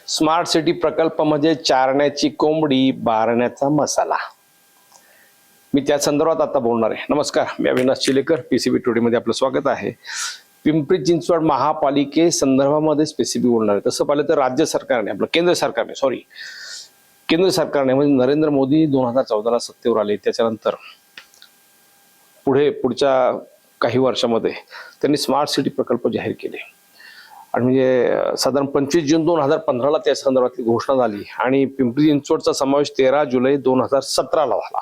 Smart city प्रकल्प म्हणजे चारण्याची कोंबडी बारण्याचा मसाला। मी त्या संदर्भात आता बोलणार आहे। नमस्कार, मी अविनाश चिलेकर, पीसीबी टुडे मध्ये आपलं स्वागत आहे। पिंपरी चिंचवड महापालिके संदर्भामध्ये स्पेसिफिक बोलणार आहे। तसं पाहिलं तर राज्य सरकारने, आपलं केंद्र सरकारने म्हणजे नरेंद्र मोदी 2014ला सत्तेवर आले, त्याच्यानंतर पुढच्या काही वर्षामध्ये त्यांनी स्मार्ट सिटी प्रकल्प जाहीर केले आणि म्हणजे साधारण 25 जून 2015ला त्या संदर्भातली घोषणा झाली आणि पिंपरी चिंचवडचा समावेश 13 जुलै 2017ला झाला।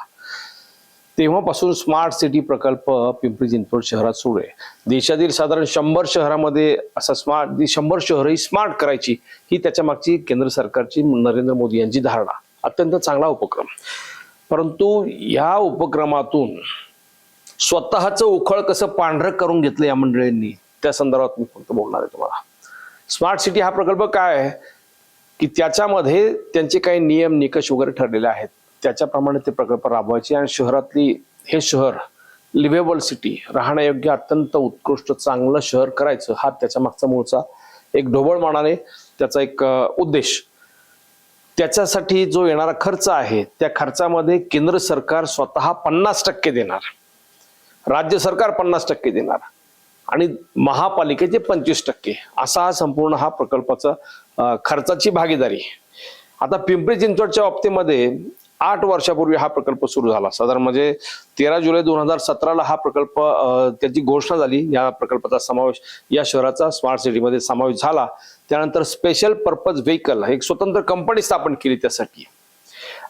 तेव्हापासून स्मार्ट सिटी प्रकल्प पिंपरी चिंचवड शहरात सुरू आहे। देशातील साधारण 100 शहरामध्ये असा 100 शहरही स्मार्ट करायची ही त्याच्या मागची केंद्र सरकारची, नरेंद्र मोदी यांची धारणा। अत्यंत चांगला उपक्रम, परंतु या उपक्रमातून स्वतःचं उखळ कसं पांढरं करून घेतलं या मंडळींनी, त्या संदर्भात मी फक्त बोलणार आहे तुम्हाला। स्मार्ट सिटी हा प्रकल्प काय आहे की त्याच्यामध्ये त्यांचे काही नियम निकष वगैरे ठरलेले आहेत, त्याच्याप्रमाणे ते प्रकल्प राबवायचे आणि शहरातली हे शहर लिव्हेबल सिटी, राहण्यायोग्य अत्यंत उत्कृष्ट चांगलं शहर करायचं, हा त्याच्या मागचा मूळचा एक ढोबळमानाने त्याचा एक उद्देश। त्याच्यासाठी जो येणारा खर्च आहे त्या खर्चामध्ये केंद्र सरकार स्वतः 50% देणार, राज्य सरकार 50% देणार आणि महापालिकेचे 25%, असा संपूर्ण हा प्रकल्पाचा खर्चाची भागीदारी। आता पिंपरी चिंचवडच्या बाबतीमध्ये 8 वर्षापूर्वी हा प्रकल्प सुरू झाला, साधारण म्हणजे 13 जुलै 2017ला हा प्रकल्प त्याची घोषणा झाली। या प्रकल्पाचा समावेश, या शहराचा स्मार्ट सिटीमध्ये समावेश झाला। त्यानंतर स्पेशल पर्पज व्हेकल एक स्वतंत्र कंपनी स्थापन केली त्यासाठी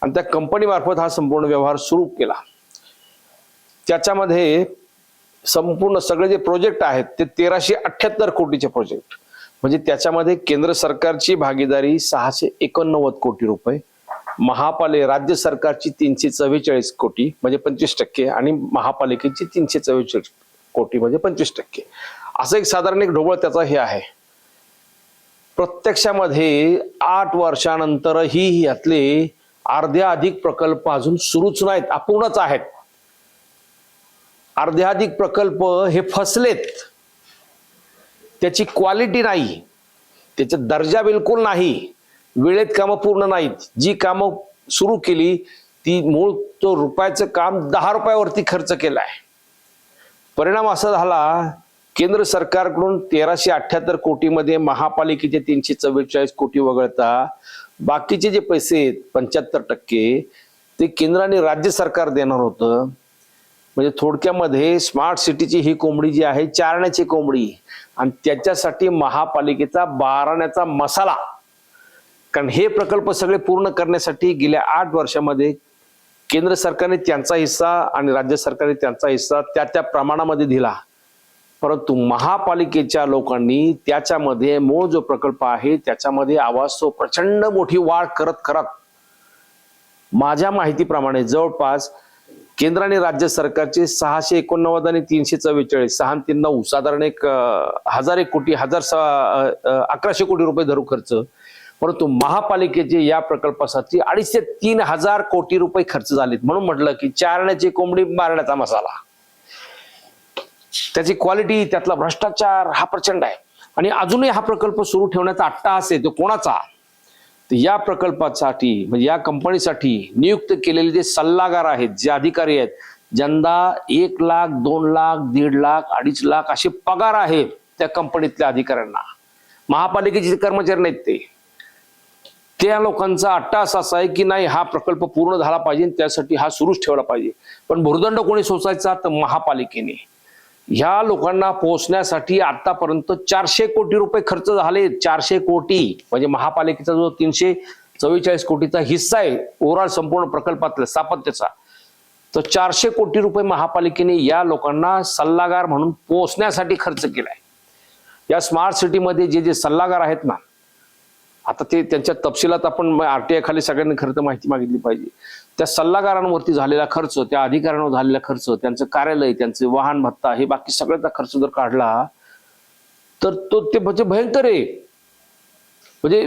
आणि त्या कंपनी मार्फत हा संपूर्ण व्यवहार सुरू केला। त्याच्यामध्ये संपूर्ण सगळे जे प्रोजेक्ट आहेत ते 1378 कोटीचे प्रोजेक्ट, म्हणजे त्याच्यामध्ये केंद्र सरकारची भागीदारी 689 कोटी रुपये, राज्य सरकारची 344 कोटी म्हणजे 25% आणि महापालिकेची 344 कोटी म्हणजे 25%, असं एक साधारण एक ढोबळ त्याचा हे आहे। प्रत्यक्षामध्ये 8 वर्षानंतरही यातले अर्ध्याधिक प्रकल्प अजून सुरूच नाहीत, अपूर्णच आहेत। अर्ध्याधिक प्रकल्प हे फसलेत, त्याची क्वालिटी नाही, त्याचा दर्जा बिलकुल नाही, वेळेत कामं पूर्ण नाहीत। जी कामं सुरू केली ती मूळ तो रुपयाचं काम 10 रुपयावरती खर्च केलाय। परिणाम असा झाला, केंद्र सरकारकडून 1378 कोटीमध्ये महापालिकेचे 344 कोटी वगळता बाकीचे जे पैसे 75% ते केंद्र आणि राज्य सरकार देणार होतं। म्हणजे थोडक्यामध्ये स्मार्ट सिटीची ही कोंबडी जी आहे चारण्याची कोंबडी आणि त्याच्यासाठी महापालिकेचा बारण्याचा मसाला। कारण हे प्रकल्प सगळे पूर्ण करण्यासाठी गेल्या 8 वर्षामध्ये केंद्र सरकारने त्यांचा हिस्सा आणि राज्य सरकारने त्यांचा हिस्सा त्या प्रमाणामध्ये दिला, परंतु महापालिकेच्या लोकांनी त्याच्यामध्ये मूळ जो प्रकल्प आहे त्याच्यामध्ये आवाज प्रचंड मोठी वाढ करत माझ्या माहितीप्रमाणे जवळपास केंद्र आणि राज्य सरकारचे 689 आणि 344, 6 3 9 साधारण एक 1100 कोटी 1100 कोटी रुपये धरू खर्च, परंतु महापालिकेचे या प्रकल्पासाठी 250 ते 3000 कोटी रुपये खर्च झालेत। म्हणून म्हटलं की चारण्याची कोंबडी बारण्याचा मसाला, त्याची क्वालिटी, त्यातला भ्रष्टाचार हा प्रचंड आहे। आणि अजूनही हा प्रकल्प सुरू ठेवण्याचा अट्टाहास आहे, तो कोणाचा? तर या प्रकल्पासाठी म्हणजे या कंपनीसाठी नियुक्त केलेले जे सल्लागार आहेत, जे अधिकारी आहेत, ज्यांना 1 लाख 2 लाख 1.5 लाख 2.5 लाख असे पगार आहेत त्या कंपनीतल्या अधिकाऱ्यांना, महापालिकेचे कर्मचारी नाहीत त्या लोकांचा अट्टाहास असा आहे की नाही हा प्रकल्प पूर्ण झाला पाहिजे, त्यासाठी हा सुरूच ठेवला पाहिजे। पण भुर्दंड कोणी सोसायचा? तर महापालिकेने। ह्या लोकांना पोहोचण्यासाठी आतापर्यंत 400 कोटी रुपये खर्च झाले। 400 कोटी म्हणजे महापालिकेचा जो 344 कोटीचा हिस्सा आहे ओव्हरऑल संपूर्ण प्रकल्पातला स्थापत्याचा, तर 400 कोटी रुपये महापालिकेने या लोकांना सल्लागार म्हणून पोहोचण्यासाठी खर्च केलाय। या स्मार्ट सिटीमध्ये जे सल्लागार आहेत ना, आता ते त्यांच्या तपशिलात आपण आरटीआय खाली सगळ्यांनी खरं तर माहिती मागितली पाहिजे। त्या सल्लागारांवरती झालेला खर्च, त्या अधिकाऱ्यांवर झालेला खर्च, त्यांचं कार्यालय, त्यांचे वाहन भत्ता, हे बाकी सगळ्याचा खर्च जर काढला तर ते म्हणजे भयंकर आहे। म्हणजे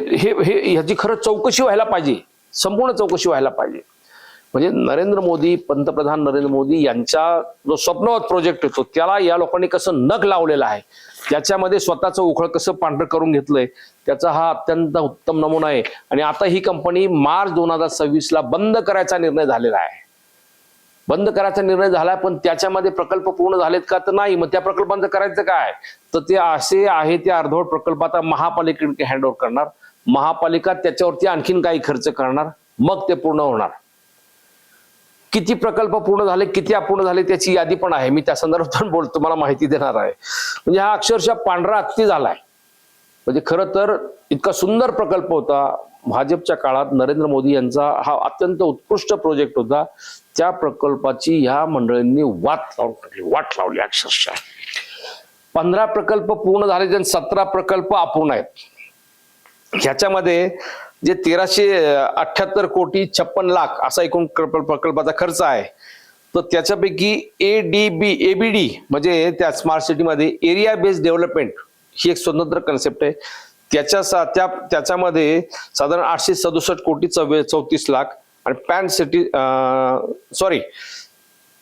ह्याची खरंच चौकशी व्हायला पाहिजे, संपूर्ण चौकशी व्हायला पाहिजे। म्हणजे पंतप्रधान नरेंद्र मोदी यांचा जो स्वप्नवत प्रोजेक्ट होतो त्याला या लोकांनी कसं नख लावलेला आहे त्याच्यामध्ये स्वतःचं उखळ कसं पांढरं करून घेतलंय त्याचा हा अत्यंत उत्तम नमुना आहे. आणि आता ही कंपनी मार्च 2026 बंद करायचा निर्णय झालेला आहे. बंद करायचा निर्णय झाला, पण त्याच्यामध्ये प्रकल्प पूर्ण झालेत का तर नाही. मग त्या प्रकल्पांचं करायचं काय, तर ते असे आहे ते अर्धवट प्रकल्प आता महापालिकेकडे हँड ओव्हर करणार. महापालिका त्याच्यावरती आणखीन काही खर्च करणार, मग ते पूर्ण होणार. किती प्रकल्प पूर्ण झाले, किती अपूर्ण झाले त्याची यादी पण आहे. मी त्या संदर्भात पण बोलतो, तुम्हाला माहिती देणार आहे. म्हणजे हा अक्षरशः पांढरा हत्ती झालाय. म्हणजे खरं तर इतका सुंदर प्रकल्प होता. भाजपच्या काळात नरेंद्र मोदी यांचा हा अत्यंत उत्कृष्ट प्रोजेक्ट होता. त्या प्रकल्पाची ह्या मंडळींनी वाट लावली अक्षरशः. 15 प्रकल्प पूर्ण झाले, आणि 17 प्रकल्प अपूर्ण आहेत. ह्याच्यामध्ये जे 1378 कोटी 56 लाख असा एकूण प्रकल्पाचा खर्च आहे, तर त्याच्यापैकी एबीडी म्हणजे त्या स्मार्ट सिटीमध्ये एरिया बेस्ड डेव्हलपमेंट ही एक स्वतंत्र कन्सेप्ट आहे. त्याच्यामध्ये साधारण 867 कोटी 34 लाख आणि पॅन सिटी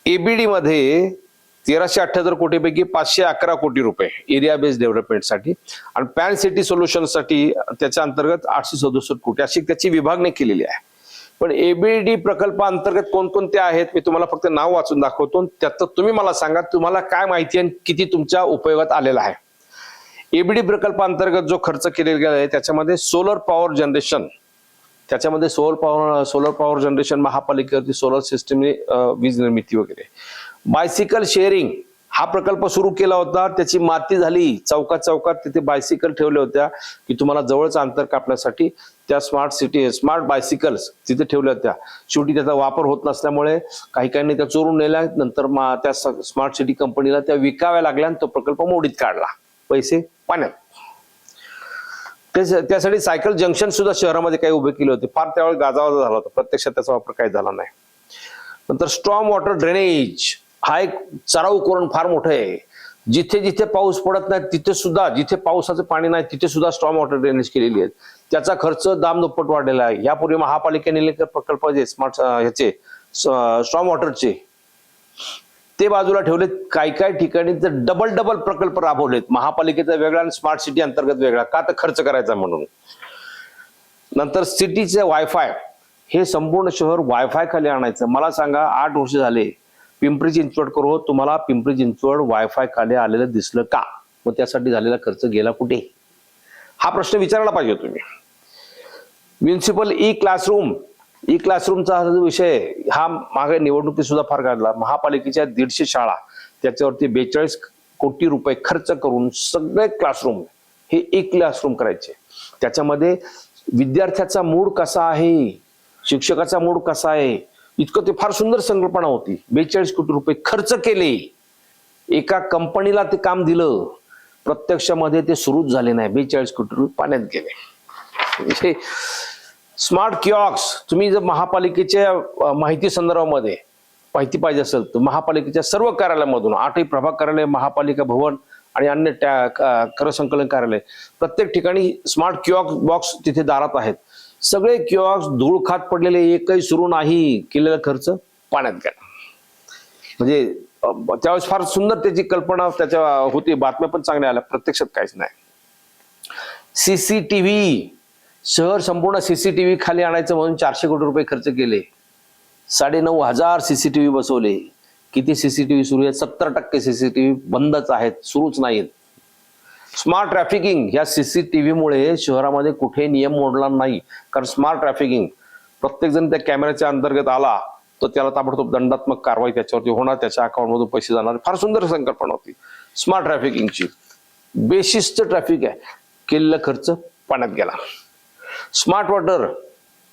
एबीडी मध्ये 1378 कोटीपैकी 511 कोटी रुपये एरिया बेस्ड डेव्हलपमेंटसाठी, आणि पॅन सिटी सोल्युशनसाठी त्याच्या अंतर्गत 867 कोटी अशी त्याची विभागणी केलेली आहे. पण एबीडी प्रकल्पाअंतर्गत कोणकोणते आहेत मी तुम्हाला फक्त नाव वाचून दाखवतो. त्यात तुम्ही मला सांगा तुम्हाला काय माहिती आहे, किती तुमच्या उपयोगात आलेला आहे. एबीडी प्रकल्पाअंतर्गत जो खर्च केलेला गेला आहे त्याच्यामध्ये सोलर पॉवर जनरेशन, त्याच्यामध्ये सोलर पॉवर जनरेशन महापालिकेवरती सोलर सिस्टमने वीज निर्मिती वगैरे. बायसिकल शेअरिंग हा प्रकल्प सुरू केला होता, त्याची माती झाली. चौकात तिथे बायसिकल ठेवल्या होत्या की तुम्हाला जवळच अंतर कापण्यासाठी त्या स्मार्ट बायसिकल्स तिथे ठेवल्या होत्या. शेवटी त्याचा वापर होत नसल्यामुळे काही त्या चोरून नेल्या. नंतर त्या स्मार्ट सिटी कंपनीला त्या विकाव्या लागल्या आणि तो प्रकल्प मोडीत काढला, पैसे पाण्यात. त्यासाठी सायकल जंक्शन सुद्धा शहरामध्ये काही उभे केले होते. फार त्यावेळी गाजावाजा झाला होता, प्रत्यक्षात त्याचा वापर काही झाला नाही. नंतर स्ट्रॉम वॉटर ड्रेनेज हा एक चराऊकरण फार मोठं आहे. जिथे जिथे पाऊस पडत नाही तिथे सुद्धा, जिथे पावसाचं पाणी नाही तिथे सुद्धा स्ट्रॉम वॉटर ड्रेनेज केलेली आहे. त्याचा खर्च दामदुप्पट वाढलेला आहे. यापूर्वी महापालिकेने प्रकल्प जे स्मार्ट ह्याचे स्ट्रॉम वॉटरचे ते बाजूला ठेवलेत. काही ठिकाणी तर डबल प्रकल्प राबवलेत. महापालिकेचा वेगळा आणि स्मार्ट सिटी अंतर्गत वेगळा, का तर खर्च करायचा म्हणून. नंतर सिटीचे वायफाय, हे संपूर्ण शहर वायफाय खाली आणायचं. मला सांगा 8 वर्ष झाले पिंपरी चिंचवड करो, तुम्हाला पिंपरी चिंचवड वायफाय खाली आलेलं दिसलं का? मग त्यासाठी झालेला खर्च गेला कुठे, हा प्रश्न विचारायला पाहिजे तुम्ही. म्युनिसिपल ई क्लासरूमचा हा विषय हा मागे निवडणुकीत सुद्धा फार गाजला. महापालिकेच्या 150 शाळा त्याच्यावरती 42 कोटी रुपये खर्च करून सगळे क्लासरूम हे ई क्लासरूम करायचे. त्याच्यामध्ये विद्यार्थ्याचा मूड कसा आहे, शिक्षकाचा मूड कसा आहे, इतकं ते फार सुंदर संकल्पना होती. 42 कोटी रुपये खर्च केले, एका कंपनीला ते काम दिलं, प्रत्यक्षामध्ये ते सुरूच झाले नाही. 42 कोटी रुपये पाण्यात गेले. स्मार्ट किऑक्स, तुम्ही जर महापालिकेच्या माहिती संदर्भामध्ये माहिती पाहिजे असेल तर महापालिकेच्या सर्व कार्यालयामधून 8 प्रभाग कार्यालय, महापालिका भवन आणि अन्य कर संकलन कार्यालय प्रत्येक ठिकाणी स्मार्ट किऑक्स बॉक्स तिथे दारात आहेत. सगळे किऑक्स धूळ खात पडलेले, एकही सुरू नाही, केलेला खर्च पाण्यात गेला. म्हणजे त्यावेळेस फार सुंदर त्याची कल्पना त्याच्या होती, बातम्या पण चांगल्या आल्या, प्रत्यक्षात काहीच नाही. सीसीटीव्ही, शहर संपूर्ण सीसीटीव्ही खाली आणायचं म्हणून 400 कोटी रुपये खर्च केले. 9,500 सीसीटीव्ही बसवले. किती सीसीटीव्ही सुरू आहेत? 70% सीसीटीव्ही बंदच आहेत, सुरूच नाहीत. स्मार्ट ट्रॅफिकिंग, ह्या सीसीटीव्ही मुळे शहरामध्ये कुठे नियम मोडला नाही. कारण स्मार्ट ट्रॅफिकिंग, प्रत्येक जण त्या कॅमेऱ्याच्या अंतर्गत आला तर त्याला ताबडतोब दंडात्मक कारवाई त्याच्यावरती होणार, त्याच्या अकाउंटमधून पैसे जाणार. फार सुंदर संकल्पना होती स्मार्ट ट्रॅफिकिंगची. बेशिस्त ट्रॅफिक आहे, केलेला खर्च पाण्यात गेला. स्मार्ट वॉटर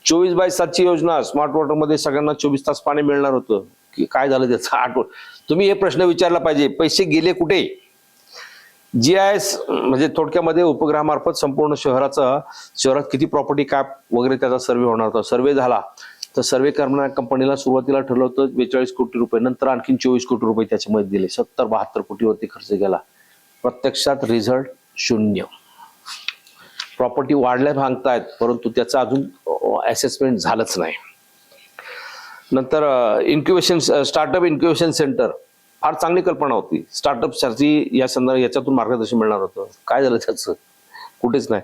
24/7 योजना. स्मार्ट वॉटर मध्ये सगळ्यांना 24 तास पाणी मिळणार होतं, की काय झालं त्याचा आठवण. तुम्ही हे प्रश्न विचारला पाहिजे, पैसे गेले कुठे? GIS म्हणजे थोडक्यामध्ये उपग्रहामार्फत संपूर्ण शहरात किती प्रॉपर्टी काय वगैरे त्याचा सर्वे होणार होता. सर्वे झाला तर सर्वे करणाऱ्या कंपनीला सुरुवातीला ठरलं होतं 42 कोटी रुपये, नंतर आणखीन 24 कोटी रुपये त्याच्यामध्ये दिले. 70-72 कोटीवरती खर्च केला. प्रत्यक्षात रिझल्ट 0. प्रॉपर्टी वाढल्या भांगतायत, परंतु त्याचं अजून असेसमेंट झालंच नाही. नंतर स्टार्टअप इन्क्युबेशन सेंटर, फार चांगली कल्पना होती. स्टार्टअपसाठी या संदर्भात याच्यातून मार्गदर्शन मिळणार होतं. काय झालं त्याचं? कुठेच नाही.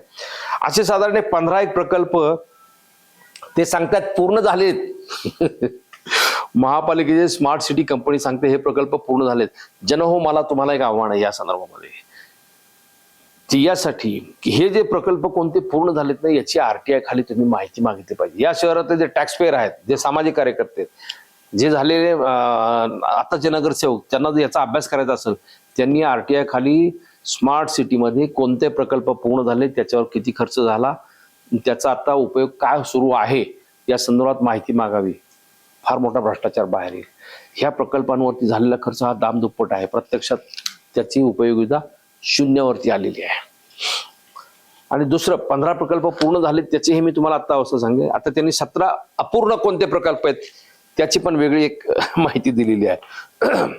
असे साधारण 15 एक प्रकल्प ते सांगतात पूर्ण झालेत. महापालिकेचे स्मार्ट सिटी कंपनी सांगते हे प्रकल्प पूर्ण झालेत. जनहो, मला तुम्हाला एक आव्हान आहे या संदर्भामध्ये, की यासाठी की हे जे प्रकल्प कोणते पूर्ण झालेत नाही याची आरटीआय खाली तुम्ही माहिती मागितली पाहिजे. या शहरातले जे टॅक्स पेयर आहेत, जे सामाजिक कार्यकर्ते, जे झालेले आताचे नगरसेवक, त्यांना जर याचा अभ्यास करायचा असेल, त्यांनी आरटीआय खाली स्मार्ट सिटीमध्ये कोणते प्रकल्प पूर्ण झाले, त्याच्यावर किती खर्च झाला, त्याचा आता उपयोग काय सुरू आहे या संदर्भात माहिती मागावी. फार मोठा भ्रष्टाचार बाहेर येईल. ह्या प्रकल्पांवरती झालेला खर्च हा दामदुप्पट आहे. प्रत्यक्षात त्याची उपयोगिता शून्यावरती आलेली आहे. आणि दुसरं, 15 प्रकल्प पूर्ण झाले त्याचेही मी तुम्हाला आता असं सांगेन. आता त्यांनी 17 अपूर्ण कोणते प्रकल्प आहेत त्याची पण वेगळी एक माहिती दिलेली आहे.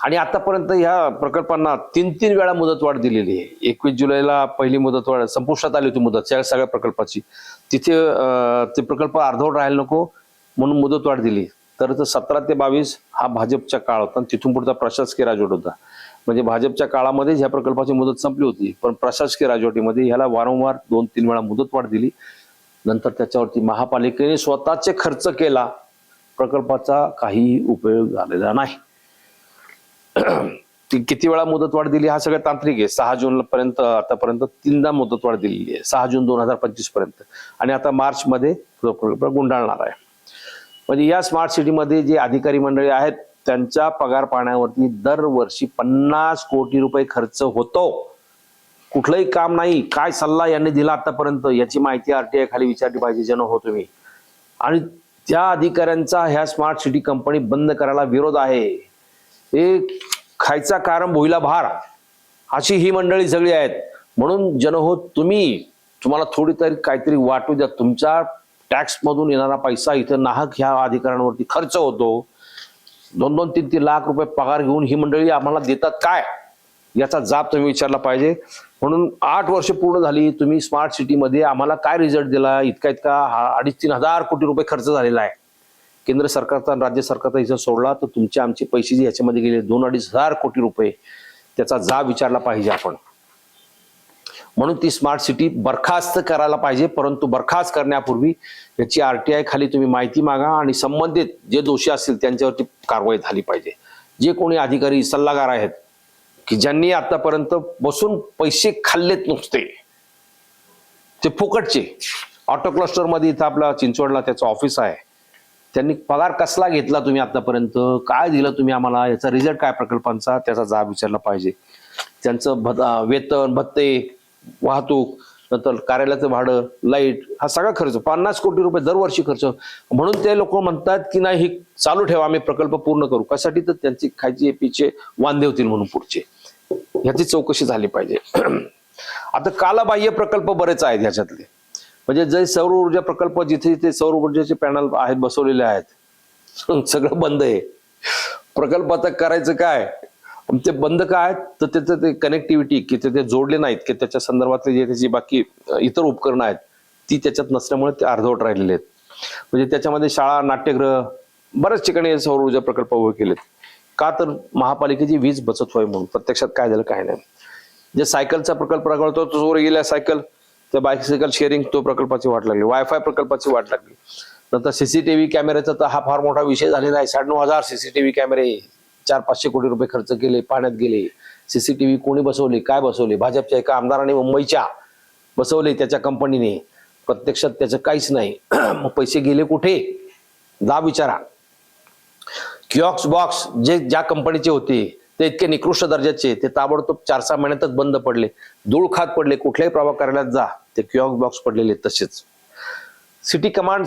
आणि आतापर्यंत ह्या प्रकल्पांना 3 वेळा मुदतवाढ दिलेली आहे. 21 जुलैला पहिली मुदतवाढ संपुष्टात आली होती मुदत सगळ्या प्रकल्पाची. तिथे ते प्रकल्प अर्धवट राहायला नको म्हणून मुदतवाढ दिली. तर 17 ते 22 हा भाजपचा काळ होता आणि तिथून पुढचा प्रशासकीय राजवट होता. म्हणजे भाजपच्या काळामध्ये ह्या प्रकल्पाची मुदत संपली होती, पण प्रशासकीय राजवटीमध्ये ह्याला वारंवार 2-3 वेळा मुदतवाढ दिली. नंतर त्याच्यावरती महापालिकेने स्वतःचे खर्च केला, प्रकल्पाचा काहीही उपयोग झालेला नाही. ती किती वेळा मुदतवाढ दिली हा सगळं तांत्रिक आहे. 6 जून पर्यंत आतापर्यंत 3दा मुदतवाढ दिलेली आहे, 6 जून 2025 पर्यंत. आणि आता मार्च मध्ये प्रकल्प गुंडाळणार आहे. म्हणजे या स्मार्ट सिटीमध्ये जे अधिकारी मंडळी आहेत त्यांच्या पगार पाण्यावरती दरवर्षी 50 कोटी रुपये खर्च होतो. कुठलंही काम नाही. काय सल्ला यांनी दिला आतापर्यंत याची माहिती आरटीआय खाली विचारली पाहिजे. जन हो तुम्ही. आणि त्या अधिकाऱ्यांचा ह्या स्मार्ट सिटी कंपनी बंद करायला विरोध आहे. हे खायचा कारण भोईला भार अशी ही मंडळी सगळी आहेत. म्हणून जन हो तुम्हाला थोडी तरी काहीतरी वाटू द्या. तुमच्या टॅक्स मधून येणारा पैसा इथं नाहक ह्या अधिकाऱ्यांवरती खर्च होतो. 2-2, 3-3 लाख रुपये पगार घेऊन ही मंडळी आम्हाला देतात काय, याचा जाब तुम्ही विचारला पाहिजे. म्हणून 8 वर्ष पूर्ण झाली, तुम्ही स्मार्ट सिटीमध्ये आम्हाला काय रिझल्ट दिला? इतका 2,500-3 हजार कोटी रुपये खर्च झालेला आहे. केंद्र सरकारचा राज्य सरकारचा हिस्सा सोडला तर तुमचे आमचे पैसे जे याच्यामध्ये गेले 2-2.5 हजार कोटी रुपये, त्याचा जाब विचारला पाहिजे आपण. म्हणून ती स्मार्ट सिटी बरखास्त करायला पाहिजे. परंतु बरखास्त करण्यापूर्वी याची आरटीआय खाली तुम्ही माहिती मागा आणि संबंधित जे दोषी असतील त्यांच्यावरती कारवाई झाली पाहिजे. जे कोणी अधिकारी सल्लागार आहेत की ज्यांनी आतापर्यंत बसून पैसे खाल्लेत नुसते, ते फुकटचे. ऑटो क्लस्टर मध्ये इथं आपला चिंचवडला त्याचं ऑफिस आहे. त्यांनी पगार कसला घेतला तुम्ही आतापर्यंत, काय दिलं तुम्ही आम्हाला, याचा रिझल्ट काय प्रकल्पांचा, त्याचा जाब विचारला पाहिजे. त्यांचं वेतन भत्ते, वाहतूक, नंतर कार्यालयाचं भाडं, लाईट, हा सगळा खर्च 50 कोटी रुपये दरवर्षी खर्च. म्हणून ते लोक म्हणतात की नाही ही चालू ठेवा, आम्ही प्रकल्प पूर्ण करू. कशासाठी? तर त्यांची खायचे पिचे वांदे होतील म्हणून पुढचे. ह्याची चौकशी झाली पाहिजे. आता कालबाह्य प्रकल्प बरेच आहेत ह्याच्यातले. म्हणजे जे सौर ऊर्जा प्रकल्प जिथे जिथे सौर ऊर्जेचे पॅनल आहेत बसवलेले आहेत सगळं बंद आहे. प्रकल्प आता करायचं काय? ते बंद काय तर त्याचं ते कनेक्टिव्हिटी की ते जोडले नाहीत की त्याच्या संदर्भातले जे त्याची बाकी इतर उपकरणं आहेत ती त्याच्यात नसल्यामुळे ते अर्धवट राहिलेले आहेत. म्हणजे त्याच्यामध्ये शाळा, नाट्यगृह, बऱ्याच ठिकाणी सौर ऊर्जा प्रकल्प उभे केलेत. का तर महापालिकेची वीज बचत व्हावी म्हणून. प्रत्यक्षात काय झालं काय नाही. जे सायकलचा प्रकल्प राबवतो तो जोर गेला सायकल, त्या बायसायकल शेअरिंग तो प्रकल्पाची वाट लागली. वायफाय प्रकल्पाची वाट लागली. नंतर सीसीटीव्ही कॅमेऱ्याचा तर हा फार मोठा विषय झालेला आहे. 9,500 सीसीटीव्ही कॅमेरे 400-500 कोटी रुपये खर्च केले, पाण्यात गेले. सीसीटीव्ही कोणी बसवले, काय बसवले? भाजपच्या एका आमदाराने मुंबईच्या बसवले त्याच्या कंपनीने. प्रत्यक्षात त्याचं काहीच नाही. मग पैसे गेले कुठे? जा विचारा. किऑक्स बॉक्स जे ज्या कंपनीचे होते ते इतके निकृष्ट दर्जाचे, ते ताबडतोब 4-6 महिन्यातच बंद पडले, धूळ खात पडले. कुठल्याही प्रभाग कार्यालयात जा ते किऑक्स बॉक्स पडलेले तसेच. City command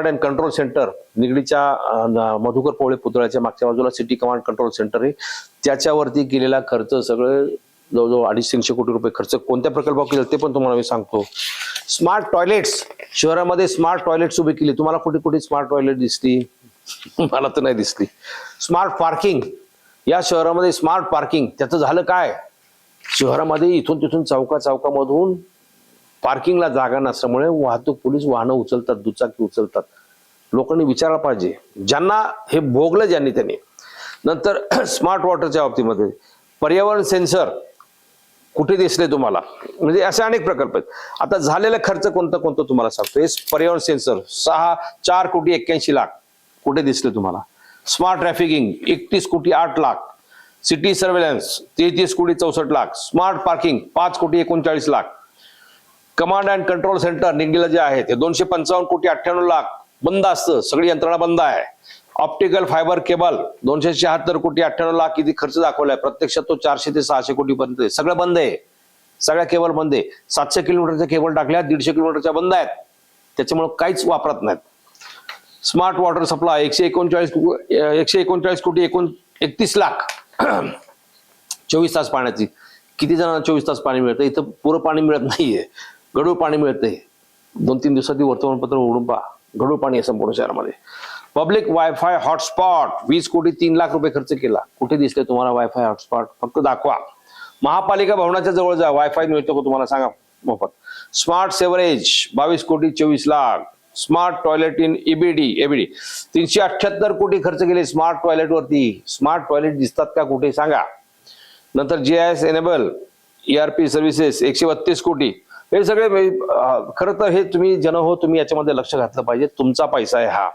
and control centre निगडीच्या मधुकर पोळे पुतळ्याच्या मागच्या बाजूला सिटी कमांड कंट्रोल सेंटर आहे. त्याच्यावरती केलेला खर्च सगळं जवळजवळ 250-300 कोटी रुपये खर्च कोणत्या प्रकल्पावर केलं ते पण तुम्हाला मी सांगतो. स्मार्ट टॉयलेट्स, शहरामध्ये स्मार्ट टॉयलेट्स उभे केले. तुम्हाला कुठे कुठे स्मार्ट टॉयलेट दिसली? मला तर नाही दिसली. स्मार्ट पार्किंग, या शहरामध्ये स्मार्ट पार्किंग, त्याचं झालं काय? शहरामध्ये इथून तिथून चौकामधून पार्किंगला जागा नसल्यामुळे वाहतूक पोलीस वाहनं उचलतात, दुचाकी उचलतात. लोकांनी विचारायला पाहिजे, ज्यांना हे भोगलं ज्यांनी त्यांनी. नंतर स्मार्ट वॉटरच्या बाबतीमध्ये पर्यावरण सेन्सर कुठे दिसले तुम्हाला, म्हणजे असे अनेक प्रकल्प आहेत. आता झालेला खर्च कोणता कोणता तुम्हाला सांगतो. हे पर्यावरण सेन्सर 4,81,00,000 कुठे दिसले तुम्हाला. Smart trafficking 31,08,00,000. City surveillance 33,64,00,000. Smart parking 5,39,00,000. Command and control centre निगडीला जे आहे ते 255,98,00,000 बंद असतं, सगळी यंत्रणा बंद आहे. ऑप्टिकल फायबर केबल 276,98,00,000 किती खर्च दाखवलाय, प्रत्यक्षात तो 400 ते 600 कोटी पर्यंत सगळं बंद आहे. सगळ्या केबल बंद आहे. 700 किलोमीटरच्या केबल टाकल्या, 150 किलोमीटरच्या बंद आहेत, त्याच्यामुळे काहीच वापरत नाहीत. स्मार्ट वॉटर सप्लाय 139 कोटी 31,00,000 24 तास पाण्याची. किती जणांना 24 तास पाणी मिळतं, इथं पुरं पाणी मिळत नाहीये, गढूळ पाणी मिळतंय. 2-3 दिवसात वर्तमानपत्र उघडून पहा, गढूळ पाणी आहे संपूर्ण शहरामध्ये. पब्लिक वायफाय हॉटस्पॉट 20 कोटी 3,00,000 रुपये खर्च केला. कुठे दिसले तुम्हाला वायफाय हॉटस्पॉट, फक्त दाखवा. महापालिका भवनाच्या जवळ जा, वायफाय मिळतो का तुम्हाला सांगा मोफत. स्मार्ट सेवरेज 22 कोटी 24,00,000. स्मार्ट टॉयलेट इन एबीडी 378 कोटी खर्च केले स्मार्ट टॉयलेट वरती. स्मार्ट टॉयलेट दिसतात का कुठे सांगा. नंतर GIS एनेबल ERP सर्व्हिसेस 132 कोटी. हे सगळे खरं तर हे तुम्ही जन हो, तुम्ही याच्यामध्ये लक्ष घातलं पाहिजे. तुमचा पैसा आहे हा,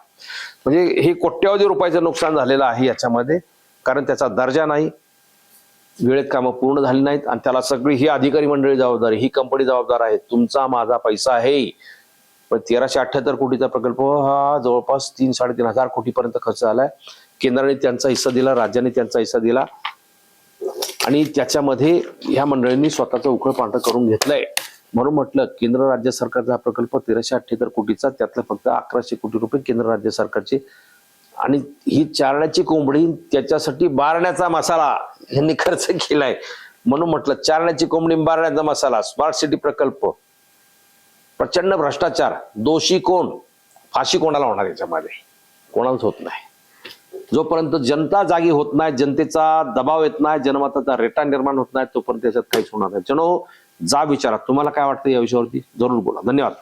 म्हणजे हे कोट्यावधी रुपयाचं नुकसान झालेलं आहे याच्यामध्ये, कारण त्याचा दर्जा नाही, वेळेत कामं पूर्ण झाली नाहीत, आणि त्याला सगळी ही अधिकारी मंडळी जबाबदार आहे, ही कंपनी जबाबदार आहे. तुमचा माझा पैसा आहे. पण 1,378 कोटीचा प्रकल्प हा जवळपास 3-3.5 हजार कोटीपर्यंत खर्च झालाय. केंद्राने त्यांचा हिस्सा दिला, राज्याने त्यांचा हिस्सा दिला, आणि त्याच्यामध्ये ह्या मंडळींनी स्वतःचं उकळ पांढर करून घेतलंय. म्हणून म्हटलं केंद्र राज्य सरकारचा हा प्रकल्प 1,378 कोटीचा, त्यातलं फक्त 1,100 कोटी रुपये केंद्र राज्य सरकारचे. आणि ही चारण्याची कोंबडी, त्याच्यासाठी बारण्याचा मसाला यांनी खर्च केलाय. म्हणून म्हटलं चारण्याची कोंबडी बारण्याचा मसाला. स्मार्ट सिटी प्रकल्प प्रचंड भ्रष्टाचार. दोषी कोण, फाशी कोणाला होणार याच्यामध्ये, कोणालाच होत नाही. जोपर्यंत जनता जागी होत नाही, जनतेचा दबाव येत नाही, जनमताचा रेटा निर्माण होत नाही, तोपर्यंत त्याच्यात काहीच होणार नाही. जनो जा विचारा, तुम्हाला काय वाटतं या विषयावरती जरूर बोला. धन्यवाद.